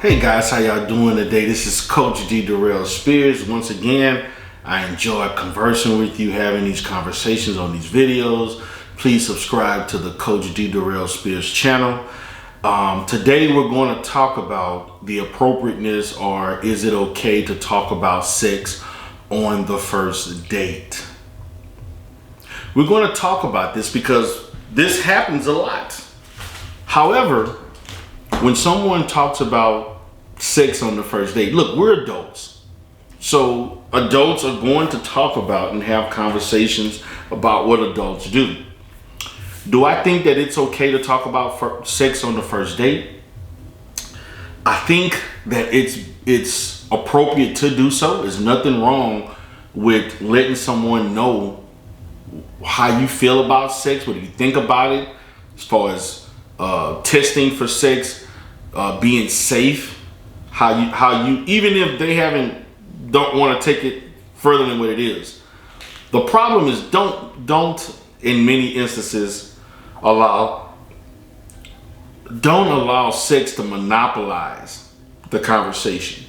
Hey guys, how y'all doing today? This is Coach D. Darrell Spears. Once again, I enjoy conversing with you, having these conversations on these videos. Please subscribe to the Coach D. Darrell Spears channel. Today we're going to talk about the appropriateness, or is it okay to talk about sex on the first date? We're going to talk about this because this happens a lot. However, when someone talks about sex on the first date, look, we're adults. So adults are going to talk about and have conversations about what adults do. Do I think that it's okay to talk about sex on the first date? I think that it's appropriate to do so. There's nothing wrong with letting someone know how you feel about sex, what do you think about it, as far as testing for sex, being safe, how you even if they don't want to take it further than what it is. The problem is don't in many instances don't allow sex to monopolize the conversation.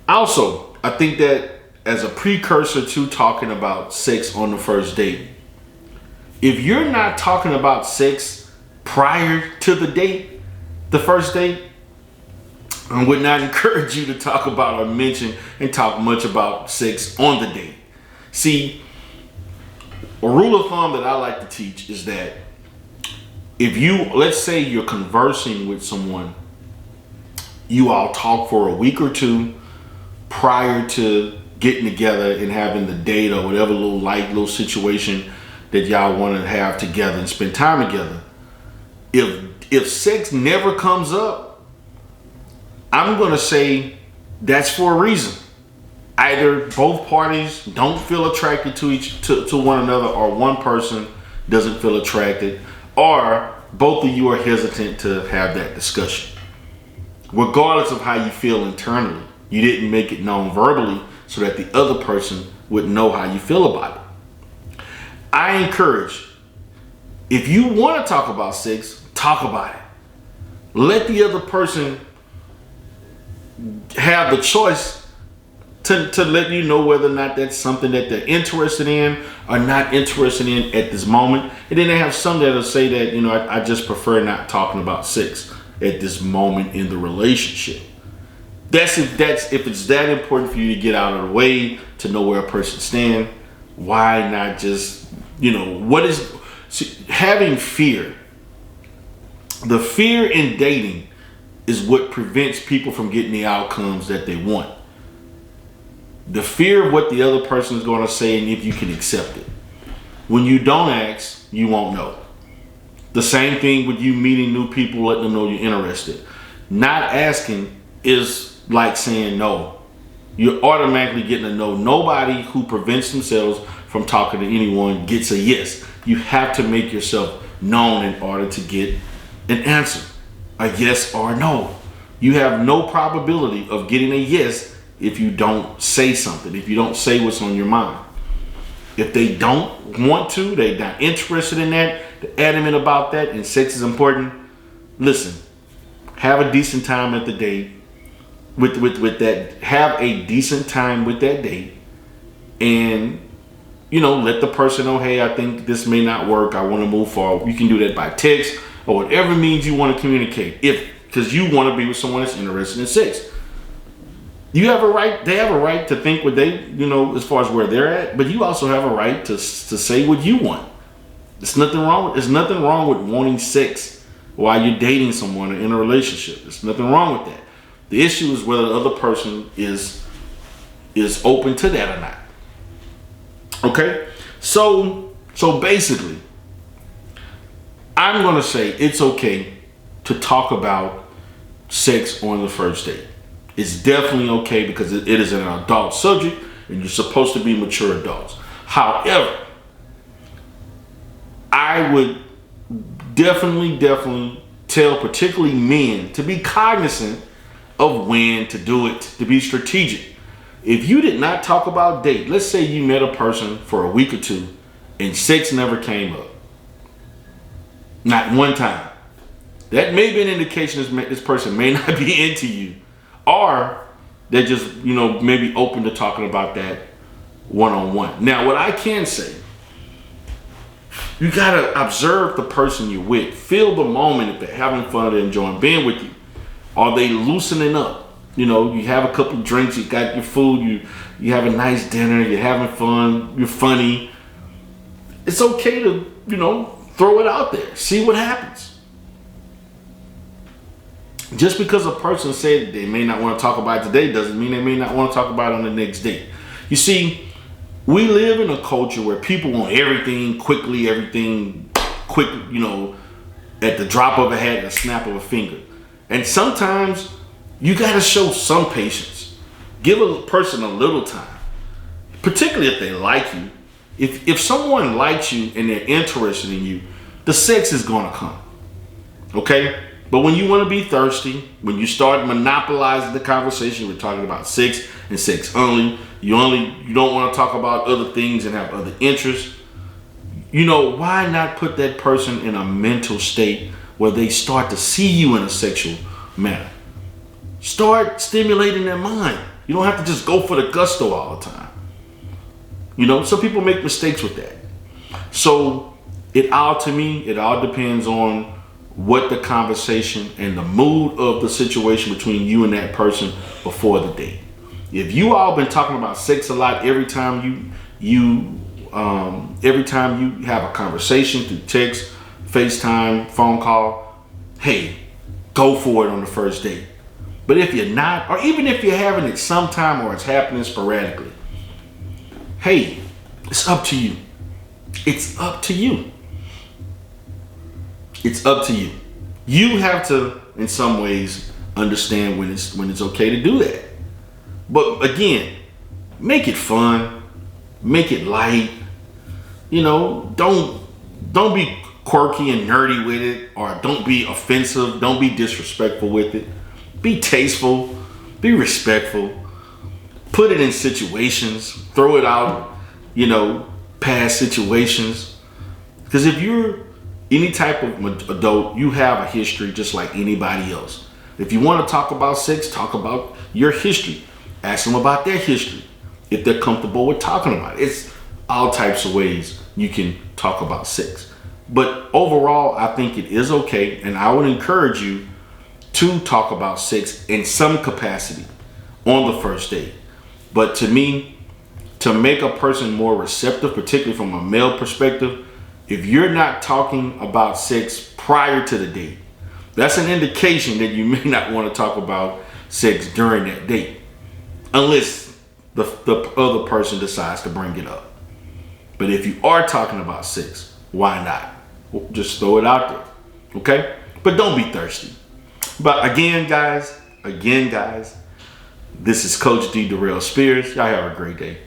Also, I think that as a precursor to talking about sex on the first date, if you're not talking about sex prior to the first date, I would not encourage you to talk about or mention and talk much about sex on the date. See, a rule of thumb that I like to teach is that if let's say you're conversing with someone, you all talk for a week or two prior to getting together and having the date or whatever little situation that y'all want to have together and spend time together. If sex never comes up, I'm going to say that's for a reason. Either both parties don't feel attracted to one another, or one person doesn't feel attracted, or both of you are hesitant to have that discussion. Regardless of how you feel internally, you didn't make it known verbally so that the other person would know how you feel about it. I encourage, if you want to talk about sex, talk about it. Let the other person have the choice to let you know whether or not that's something that they're interested in or not interested in at this moment. And then they have some that'll say that, I just prefer not talking about sex at this moment in the relationship. If it's that important for you to get out of the way, to know where a person stands, why not just, having fear. The fear in dating is what prevents people from getting the outcomes that they want. The fear of what the other person is going to say and if you can accept it. When you don't ask, you won't know. The same thing with you meeting new people, letting them know you're interested. Not asking is like saying no. You're automatically getting a no. Nobody who prevents themselves from talking to anyone gets a yes. You have to make yourself known in order to get an answer, a yes or a no. You have no probability of getting a yes if you don't say something, if you don't say what's on your mind. If they don't want to, they're not interested in that, they're adamant about that, and sex is important, listen, have a decent time at the date with that. Have a decent time with that date, and let the person know, hey, I think this may not work, I want to move forward. You can do that by text or whatever means you want to communicate, because you want to be with someone that's interested in sex. You have a right, they have a right to think what they, as far as where they're at, but you also have a right to say what you want. There's nothing wrong with wanting sex while you're dating someone or in a relationship. There's nothing wrong with that. The issue is whether the other person is open to that or not. Okay? So basically, I'm going to say it's okay to talk about sex on the first date. It's definitely okay because it is an adult subject and you're supposed to be mature adults. However, I would definitely tell particularly men to be cognizant of when to do it, to be strategic. If you did not talk about date, let's say you met a person for a week or two and sex never came up. Not one time. that may be an indication this person may not be into you, or they're just, maybe open to talking about that one-on-one. Now, what I can say, you gotta observe the person you're with. Feel the moment. If they're having fun, they're enjoying being with you. Are they loosening up? You have a couple of drinks, you got your food, you have a nice dinner, you're having fun, you're funny. It's okay to, throw it out there. See what happens. Just because a person said they may not want to talk about it today doesn't mean they may not want to talk about it on the next day. You see, we live in a culture where people want everything quickly, everything quick, at the drop of a hat and a snap of a finger. And sometimes you got to show some patience. Give a person a little time, particularly if they like you. If someone likes you and they're interested in you, the sex is going to come. Okay? But when you want to be thirsty, when you start monopolizing the conversation, we're talking about sex and sex only. You don't want to talk about other things and have other interests. Why not put that person in a mental state where they start to see you in a sexual manner? Start stimulating their mind. You don't have to just go for the gusto all the time. Some people make mistakes with that. So to me, it all depends on what the conversation and the mood of the situation between you and that person before the date. If you all been talking about sex a lot every time you have a conversation through text, FaceTime, phone call, hey, go for it on the first date. But if you're not, or even if you're having it sometime or it's happening sporadically, hey, it's up to you. It's up to you. It's up to you. You have to, in some ways, understand when it's okay to do that. But again, make it fun, make it light. Don't be quirky and nerdy with it, or don't be offensive, don't be disrespectful with it. Be tasteful, be respectful. Put it in situations, throw it out, past situations. Because if you're any type of adult, you have a history just like anybody else. If you want to talk about sex, talk about your history. Ask them about their history if they're comfortable with talking about it. It's all types of ways you can talk about sex. But overall, I think it is okay, and I would encourage you to talk about sex in some capacity on the first date. But to me, to make a person more receptive, particularly from a male perspective, if you're not talking about sex prior to the date, that's an indication that you may not want to talk about sex during that date, unless the other person decides to bring it up. But if you are talking about sex, why not? Just throw it out there, okay? But don't be thirsty. But again, guys, this is Coach D. Darrell Spears. Y'all have a great day.